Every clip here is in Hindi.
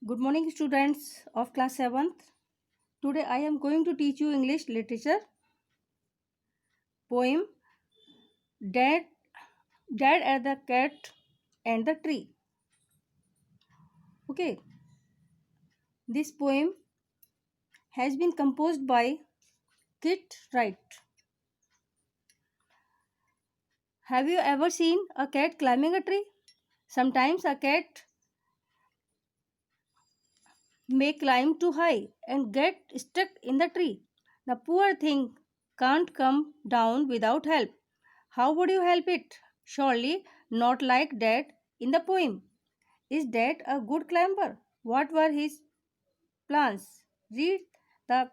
Good morning, students of class 7th. Today I am going to teach you English literature poem Dad, Dad and the Cat and the Tree. Okay, this poem has been composed by Kit Wright. Have you ever seen a cat climbing a tree? Sometimes a cat may climb too high and get stuck in the tree. The poor thing can't come down without help. How would you help it? Surely not like Dad in the poem. Is Dad a good climber? What were his plans? Read the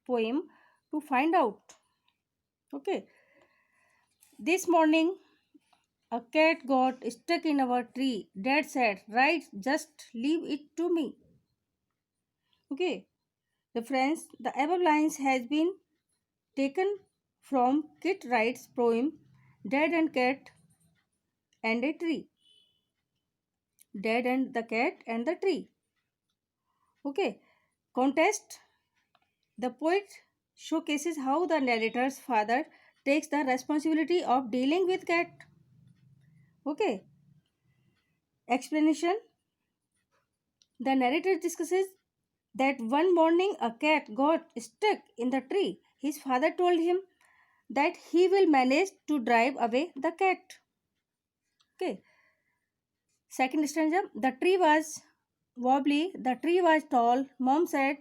poem to find out. Okay. This morning, a cat got stuck in our tree. Dad said, right, just leave it to me. Okay. The friends, the above lines has been taken from Kit Wright's poem Dad and Cat and a Tree. Dad and the Cat and the Tree. Okay. Contest. The poet showcases how the narrator's father takes the responsibility of dealing with cat. Okay. Explanation. The narrator discusses that one morning a cat got stuck in the tree. His father told him that he will manage to drive away the cat. Okay. Second stanza. The tree was wobbly. The tree was tall. Mom said,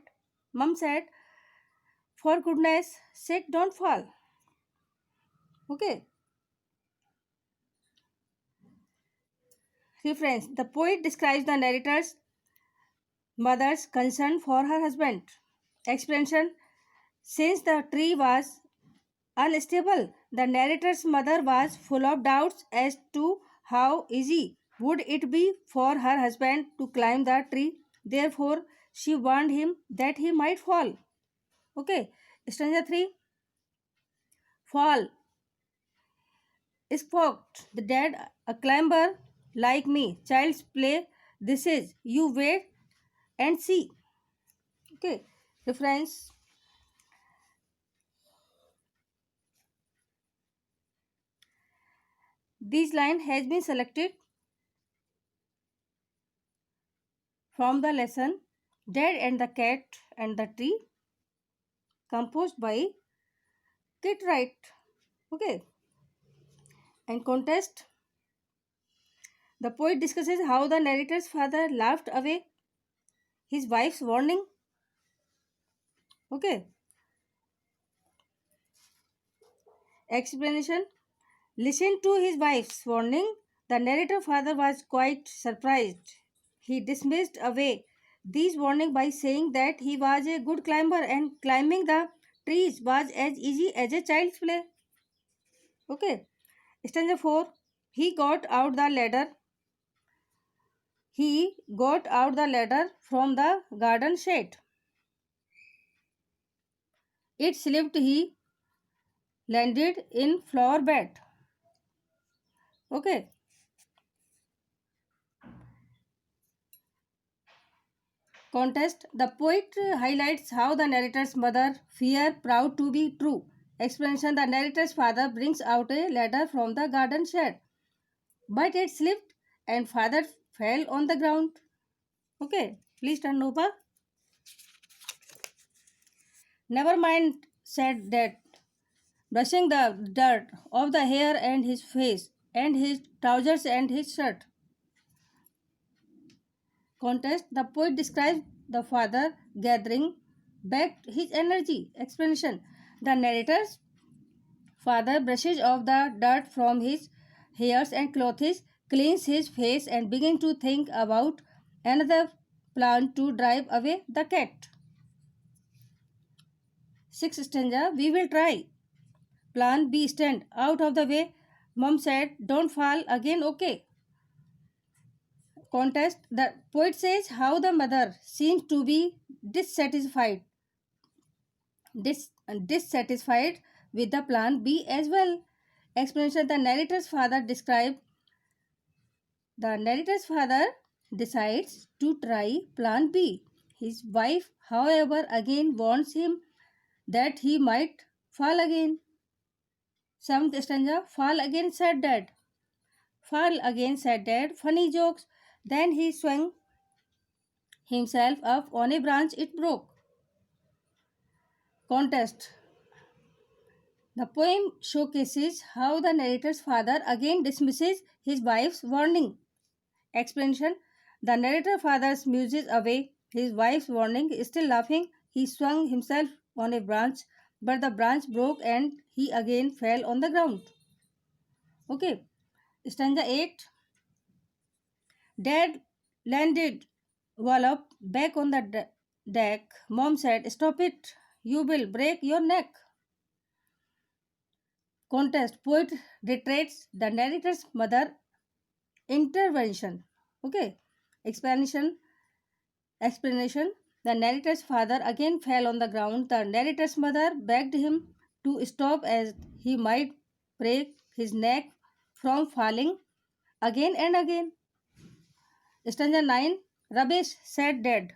for goodness sake, don't fall. Okay. Reference. The poet describes the narrator's mother's concern for her husband. Explanation. Since the tree was unstable, the narrator's mother was full of doubts as to how easy would it be for her husband to climb the tree. Therefore, she warned him that he might fall. Okay. Stanza 3. Fall. Spoke the dad, a climber like me. Child's play. This is. You wait and see. Okay. Reference. This line has been selected from the lesson Dad and the Cat and the Tree, composed by Kit Wright. Okay. And contest. The poet discusses how the narrator's father laughed away his wife's warning. Okay. Explanation. Listen to his wife's warning. The narrator father was quite surprised. He dismissed away this warning by saying that he was a good climber and climbing the trees was as easy as a child's play. Okay. Stanza 4. He got out the ladder. He got out the ladder from the garden shed. It slipped. He landed in flower bed. Okay. Contest. The poet highlights how the narrator's mother fear proud to be true. Explanation. The narrator's father brings out a ladder from the garden shed, but it slipped and father fell on the ground. Okay. Please turn over. Never mind, said Dad, brushing the dirt off the hair and his face and his trousers and his shirt. Contest. The poet describes the father gathering back his energy. Explanation. The narrator's father brushes off the dirt from his hairs and clothes, cleans his face and begins to think about another plan to drive away the cat. Sixth stanza. We will try. Plan B. Stand out of the way. Mom said, don't fall again, okay? Contest. The poet says how the mother seems to be dissatisfied dissatisfied with the plan B as well. Explanation. The narrator's father decides to try plan B. His wife, however, again warns him that he might fall again. Seventh stanza, fall again, said dad. Fall again, said dad. Funny jokes. Then he swung himself up on a branch, it broke. Contest. The poem showcases how the narrator's father again dismisses his wife's warning. Explanation. The narrator father muses away his wife's warning, still laughing. He swung himself on a branch, but the branch broke and he again fell on the ground. Okay. Stanza 8. Dad landed wallop back on the deck. Mom said, "Stop it, you will break your neck." Contest. Poet reiterates the narrator's mother intervention. Okay. Explanation. The narrator's father again fell on the ground. The narrator's mother begged him to stop as he might break his neck from falling again and again. Stanza 9. Rubbish, said dad.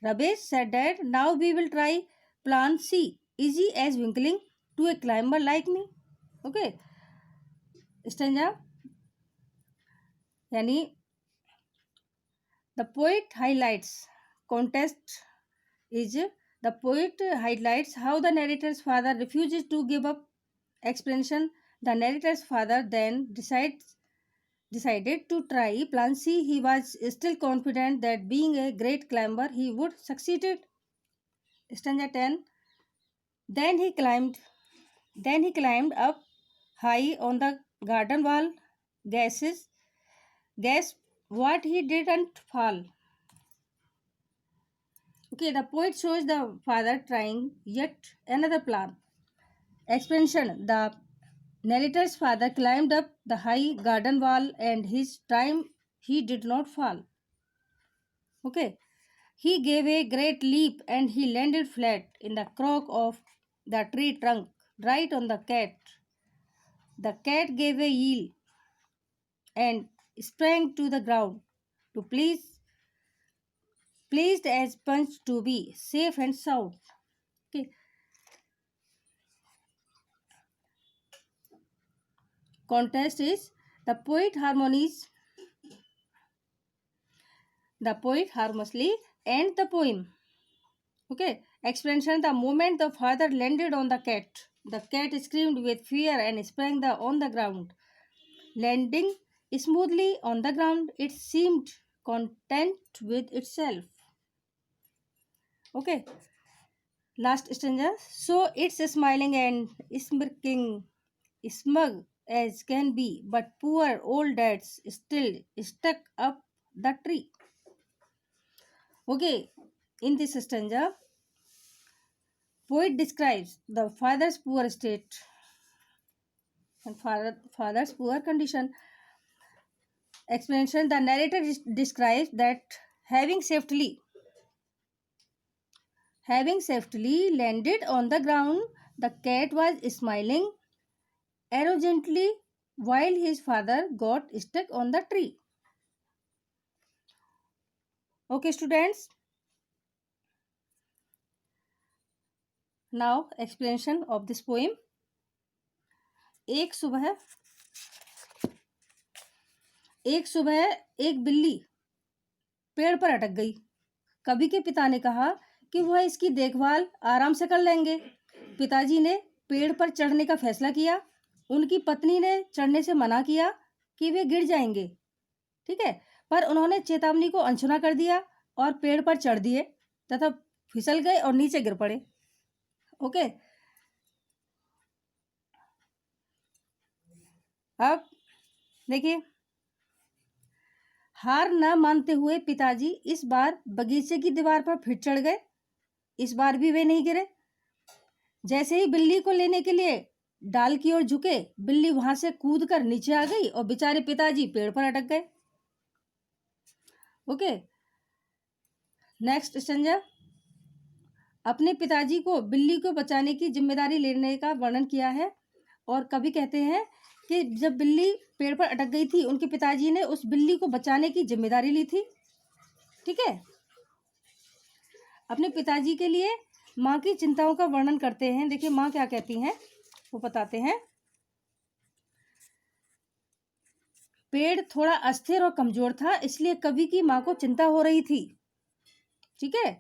Rubbish, said dad. Now we will try plan C. Easy as winkling to a climber like me. Okay. Stanza यानी the poet highlights how the narrator's father refuses to give up. Explanation. The narrator's father then decided to try plan C. He was still confident that being a great climber he would succeed. Stanza 10. Then he climbed up high on the garden wall. Guess what, he didn't fall. Okay, the poet shows the father trying yet another plan. Explanation. The narrator's father climbed up the high garden wall and his time he did not fall. Okay. He gave a great leap and he landed flat in the crook of the tree trunk, right on the cat. The cat gave a yell and sprang to the ground, to pleased as Punch to be safe and sound. Okay. Contest is the poet harmoniously ends the poem. Okay. Explanation. The moment the father landed on the cat screamed with fear and sprang on the ground. Landing smoothly on the ground, it seemed content with itself. Okay. Last stanza. So it's smiling and smirking, smug as can be, but poor old dad's still stuck up the tree. Okay. In this stanza, poet describes the father's poor state and father's poor condition. Explanation. The narrator describes that having safely landed on the ground, the cat was smiling arrogantly while his father got stuck on the tree. Okay, students. Now, explanation of this poem. एक सुबह एक बिल्ली पेड़ पर अटक गई। कवि के पिता ने कहा कि वह इसकी देखभाल आराम से कर लेंगे। पिताजी ने पेड़ पर चढ़ने का फैसला किया। उनकी पत्नी ने चढ़ने से मना किया कि वे गिर जाएंगे। ठीक है, पर उन्होंने चेतावनी को अनसुना कर दिया और पेड़ पर चढ़ दिए तथा फिसल गए और नीचे गिर पड़े। ओके, अब देखिए, हार न मानते हुए पिताजी इस बार बगीचे की दीवार पर फिर चढ़ गए। इस बार भी वे नहीं गिरे। जैसे ही बिल्ली को लेने के लिए डाल की ओर झुके, बिल्ली वहां से कूदकर नीचे आ गई और बेचारे पिताजी पेड़ पर अटक गए। Okay, next stanza. अपने पिताजी को बिल्ली को बचाने की जिम्मेदारी लेने का वर्णन किया है और कवि कहते हैं कि जब बिल्ली पेड़ पर अटक गई थी, उनके पिताजी ने उस बिल्ली को बचाने की जिम्मेदारी ली थी। ठीक है, अपने पिताजी के लिए माँ की चिंताओं का वर्णन करते हैं। देखिए माँ क्या कहती हैं, वो बताते हैं। पेड़ थोड़ा अस्थिर और कमजोर था, इसलिए कवि की माँ को चिंता हो रही थी। ठीक है,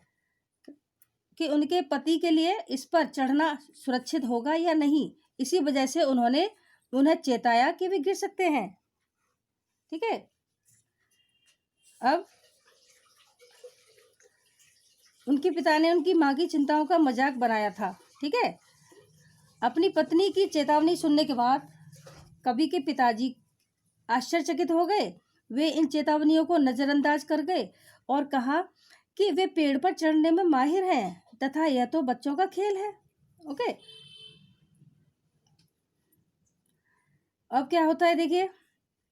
कि उनके पति के लिए इस पर चढ़ना सुरक्षित होगा या नहीं। इसी वजह से उन्होंने उन्हें चेताया कि वे गिर सकते हैं। ठीक है, अब उनके पिता ने उनकी माँ की चिंताओं का मजाक बनाया था। ठीक है, अपनी पत्नी की चेतावनी सुनने के बाद कवि के पिताजी आश्चर्यचकित हो गए। वे इन चेतावनियों को नजरअंदाज कर गए और कहा कि वे पेड़ पर चढ़ने में माहिर हैं तथा यह तो बच्चों का खेल है। ओके, अब क्या होता है, देखिए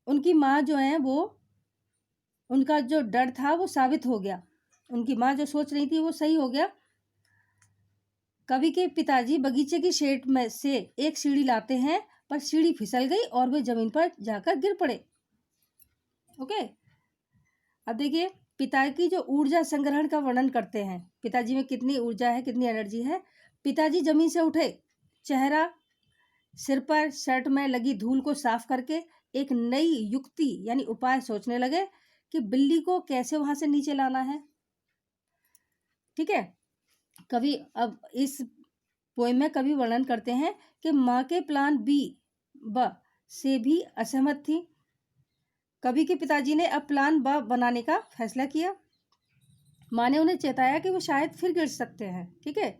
उनकी माँ जो है वो, उनका जो डर था वो साबित हो गया। उनकी माँ जो सोच रही थी वो सही हो गया। कवि के पिताजी बगीचे की शेड में से एक सीढ़ी लाते हैं, पर सीढ़ी फिसल गई और वे जमीन पर जाकर गिर पड़े। ओके, अब देखिए पिता की जो ऊर्जा संग्रहण का वर्णन करते हैं। पिताजी में कितनी ऊर्जा है, कितनी एनर्जी है। पिताजी जमीन से उठे, चेहरा, सिर पर शर्ट में लगी धूल को साफ करके एक नई युक्ति यानी उपाय सोचने लगे कि बिल्ली को कैसे वहां से नीचे लाना है। ठीक है, कवि अब इस पोएम में कवि वर्णन करते हैं कि माँ के प्लान बी ब से भी असहमत थी। कवि के पिताजी ने अब प्लान ब बनाने का फैसला किया। माँ ने उन्हें चेताया कि वो शायद फिर गिर सकते हैं। ठीक है,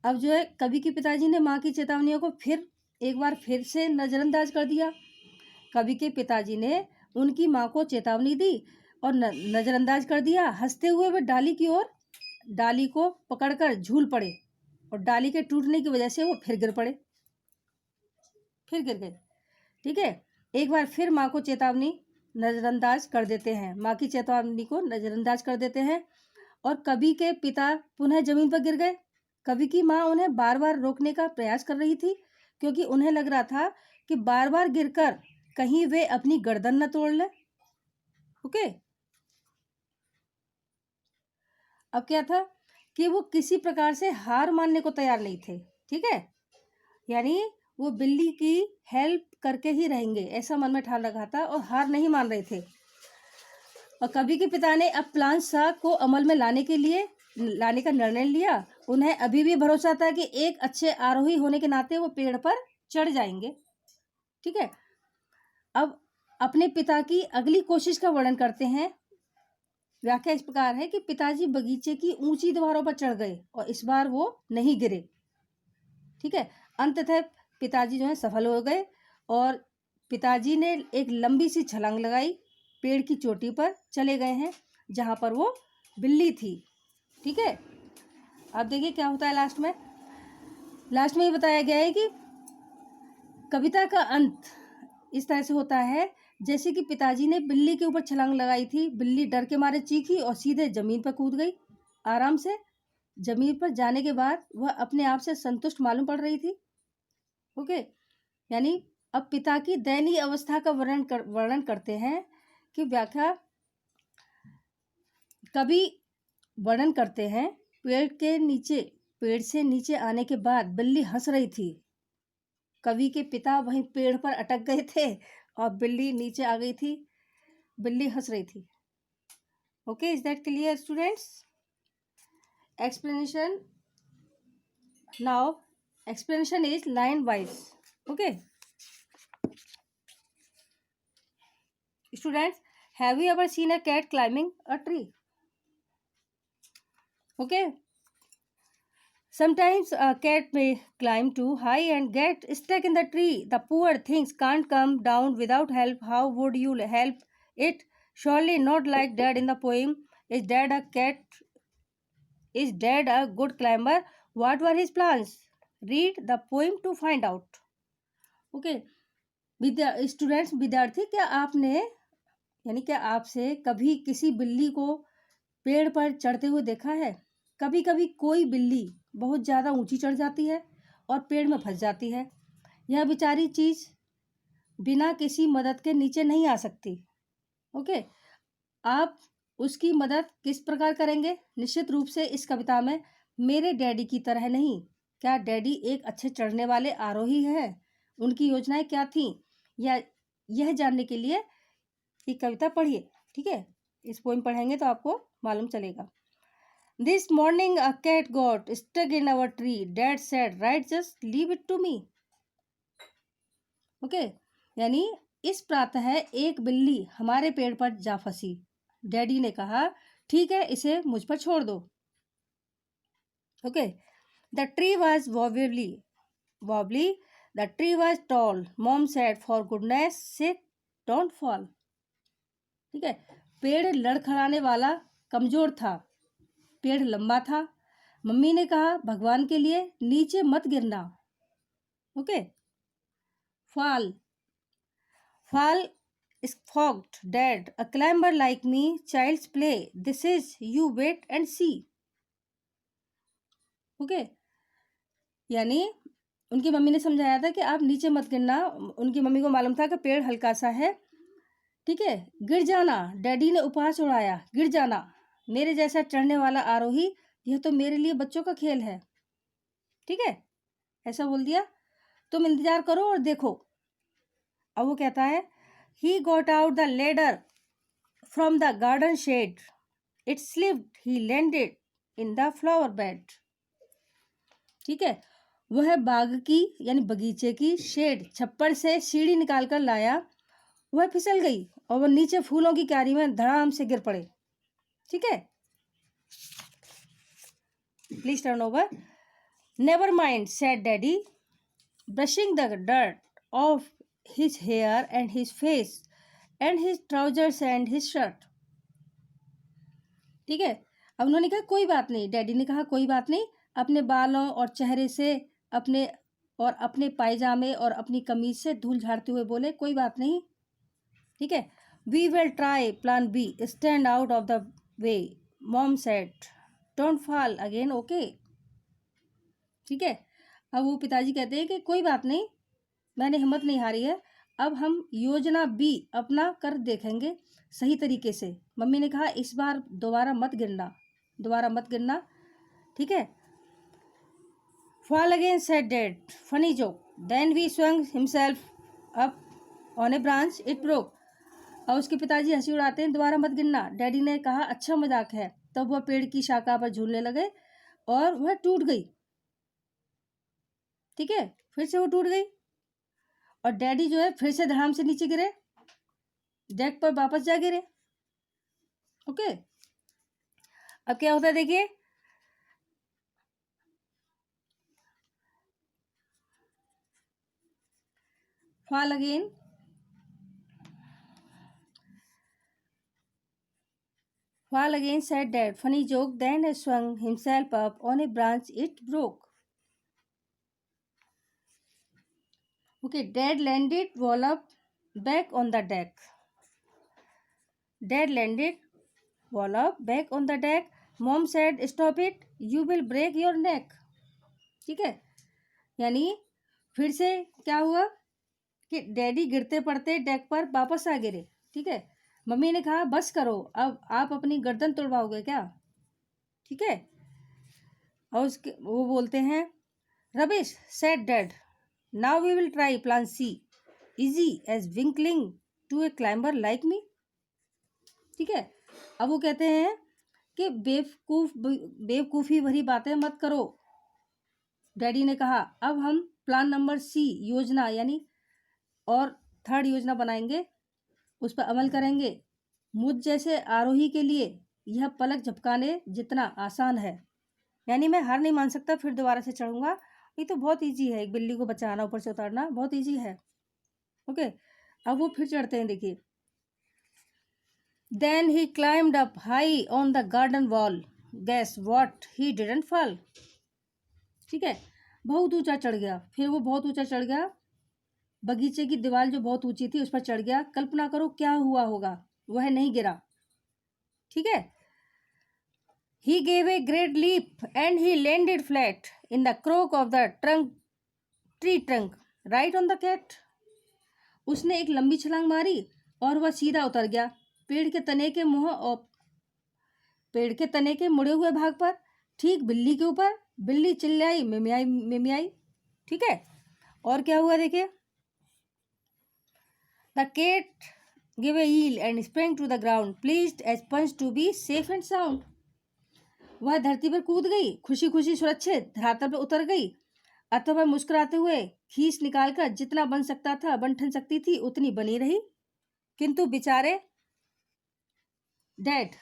अब जो है कवि के पिताजी ने माँ की चेतावनियों को फिर एक बार फिर से नजरअंदाज कर दिया। कवि के पिताजी ने उनकी माँ को चेतावनी दी और नजरअंदाज कर दिया। हंसते हुए वे डाली को पकड़कर झूल पड़े और डाली के टूटने की वजह से वो फिर गिर गए। ठीक है, एक बार फिर माँ को चेतावनी नजरअंदाज कर देते हैं, माँ की चेतावनी को नजरअंदाज कर देते हैं और कवि के पिता पुनः जमीन पर गिर गए। कवि की माँ उन्हें बार बार रोकने का प्रयास कर रही थी, क्योंकि उन्हें लग रहा था कि बार बार गिरकर कहीं वे अपनी गर्दन न तोड़ लें। ओके, अब क्या था कि वो किसी प्रकार से हार मानने को तैयार नहीं थे। ठीक है, यानी वो बिल्ली की हेल्प करके ही रहेंगे, ऐसा मन में ठान रखा था और हार नहीं मान रहे थे। और कवि के पिता ने अब प्लान सा को अमल में लाने का निर्णय लिया। उन्हें अभी भी भरोसा था कि एक अच्छे आरोही होने के नाते वो पेड़ पर चढ़ जाएंगे। ठीक है, अब अपने पिता की अगली कोशिश का वर्णन करते हैं। व्याख्या इस प्रकार है कि पिताजी बगीचे की ऊंची दीवारों पर चढ़ गए और इस बार वो नहीं गिरे। ठीक है, अंततः पिताजी जो है सफल हो गए और पिताजी ने एक लंबी सी छलांग लगाई, पेड़ की चोटी पर चले गए हैं जहां पर वो बिल्ली थी। ठीक है, अब देखिए क्या होता है लास्ट में ये बताया गया है कि कविता का अंत इस तरह से होता है जैसे कि पिताजी ने बिल्ली के ऊपर छलांग लगाई थी, बिल्ली डर के मारे चीखी और सीधे जमीन पर कूद गई। आराम से जमीन पर जाने के बाद वह अपने आप से संतुष्ट मालूम पड़ रही थी। ओके, यानी अब पिता की दयनीय अवस्था का वर्णन करते हैं कि व्याख्या कवि वर्णन करते हैं। पेड़ से नीचे आने के बाद बिल्ली हंस रही थी। कवि के पिता वहीं पेड़ पर अटक गए थे और बिल्ली नीचे आ गई थी, बिल्ली हंस रही थी। Okay, is that clear students? explanation now explanation is line wise. Okay students, have you ever seen a cat climbing a tree? Okay, sometimes a cat may climb too high and get stuck in the tree. The poor things can't come down without help. How would you help it? Surely not like Dad in the poem. Is Dad a good climber? What were his plans? Read the poem to find out. Okay, विद्यार्थी, क्या आपसे कभी किसी बिल्ली को पेड़ पर चढ़ते हुए देखा है? कभी कभी कोई बिल्ली बहुत ज़्यादा ऊंची चढ़ जाती है और पेड़ में फंस जाती है। यह बेचारी चीज़ बिना किसी मदद के नीचे नहीं आ सकती। ओके, आप उसकी मदद किस प्रकार करेंगे? निश्चित रूप से इस कविता में मेरे डैडी की तरह नहीं। क्या डैडी एक अच्छे चढ़ने वाले आरोही हैं? उनकी योजनाएं क्या थीं? या यह जानने के लिए ये कविता पढ़िए। ठीक है, इस पोएम पढ़ेंगे तो आपको मालूम चलेगा। This morning a cat got stuck in our tree, dad said right just leave it to me. Okay, यानी इस प्रातः एक बिल्ली हमारे पेड़ पर जा फंसी। डैडी ने कहा ठीक है, इसे मुझ पर छोड़ दो। Okay, the tree was wobbly, the tree was tall, mom said for goodness sec don't fall. ठीक है, पेड़ लड़खड़ाने वाला, कमजोर था, पेड़ लंबा था। मम्मी ने कहा भगवान के लिए नीचे मत गिरना। Okay, fall is fogged, dad, a climber like me, child's play, this is, you wait and see. Okay, यानी उनकी मम्मी ने समझाया था कि आप नीचे मत गिरना। उनकी मम्मी को मालूम था कि पेड़ हल्का सा है, ठीक है, गिर जाना। डैडी ने उपहास उड़ाया, गिर जाना, मेरे जैसा चढ़ने वाला आरोही, यह तो मेरे लिए बच्चों का खेल है। ठीक है, ऐसा बोल दिया। तुम इंतजार करो और देखो। अब वो कहता है he got out the ladder from the garden shade, it slipped, he landed in the flower bed. ठीक है, वह बाग की यानी बगीचे की शेड, छप्पर से सीढ़ी निकाल कर लाया, वह फिसल गई और वह नीचे फूलों की क्यारी में धड़ाम से गिर पड़े। ठीक है, please turn over. Never mind said daddy, brushing the dirt of his hair and his face and his trousers and his shirt. ठीक है, अब उन्होंने कहा कोई बात नहीं, डैडी ने कहा कोई बात नहीं, अपने बालों और चेहरे से अपने पायजामे और अपनी कमीज से धूल झाड़ते हुए बोले कोई बात नहीं। ठीक है, we will try plan B, stand out of the way, mom said don't fall again. Okay, ठीक है, अब वो पिताजी कहते हैं कि कोई बात नहीं, मैंने हिम्मत नहीं हारी है, अब हम योजना बी अपना कर देखेंगे सही तरीके से। मम्मी ने कहा इस बार दोबारा मत गिरना। ठीक है, fall again said dad, funny joke, then we swung himself up on a branch, it broke. और उसके पिताजी हंसी उड़ाते हैं, दोबारा मत गिरना। डैडी ने कहा अच्छा मजाक है। तब वह पेड़ की शाखा पर झूलने लगे और वह टूट गई। ठीक है, फिर से वो टूट गई और डैडी जो है फिर से धड़ाम से नीचे गिरे, डेक पर वापस जा गिरे। ओके, अब क्या होता है देखिए, fall again said dad, funny joke, then he swung himself up on a branch, it broke. Okay, dad landed wallop back on the deck. Mom said stop it, you will break your neck. ठीक है, यानी फिर से क्या हुआ कि डैडी गिरते पड़ते डेक पर वापस आ गिरे। ठीक है, मम्मी ने कहा बस करो, अब आप अपनी गर्दन तोड़वाओगे क्या। ठीक है, और उसके वो बोलते हैं rubbish said dad, now we will try plan C, easy as winkling to a climber like me. ठीक है, अब वो कहते हैं कि बेवकूफ़ी भरी बातें मत करो। डैडी ने कहा अब हम प्लान नंबर सी, योजना यानी और थर्ड योजना बनाएंगे, उस पर अमल करेंगे। मुझ जैसे आरोही के लिए यह पलक झपकाने जितना आसान है, यानी मैं हार नहीं मान सकता, फिर दोबारा से चढ़ूंगा। ये तो बहुत इजी है, एक बिल्ली को बचाना, ऊपर से उतारना बहुत इजी है। ओके, अब वो फिर चढ़ते हैं, देखिए। Then he climbed up high on the garden wall. Guess what? He didn't fall. ठीक है, बहुत ऊंचा चढ़ गया, फिर वो बहुत ऊंचा चढ़ गया, बगीचे की दीवार जो बहुत ऊंची थी उस पर चढ़ गया। कल्पना करो क्या हुआ होगा, वह नहीं गिरा। ठीक है, he gave a great leap and he landed flat in the crook of the tree trunk, right on the cat. उसने एक लंबी छलांग मारी और वह सीधा उतर गया पेड़ के तने के मुंह और पेड़ के तने के मुड़े हुए भाग पर, ठीक बिल्ली के ऊपर। बिल्ली चिल्लाई, मिमियाई मिमियाई। ठीक है, और क्या हुआ देखिए। The cat give a eel and spring to the ground, pleased as punch to be safe and sound. वह धरती पर कूद गई, खुशी खुशी सुरक्षित धरातल पर उतर गई। अतः वह मुस्कुराते हुए खींच निकालकर जितना बन सकता था, बन ठन सकती थी उतनी बनी रही। किंतु बेचारे डैड,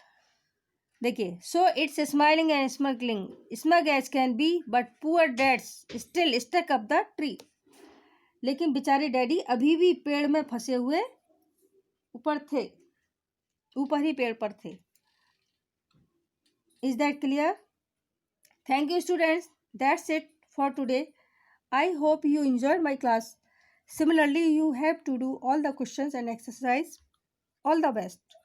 देखिए, so it's smiling and smug as can be, but poor dad's still stuck up the tree. लेकिन बेचारे डैडी अभी भी पेड़ में फंसे हुए ऊपर थे, ऊपर ही पेड़ पर थे। Is that clear? Thank you students, that's it for today. I hope you enjoyed my class. Similarly, you have to do all the questions and exercise. All the best.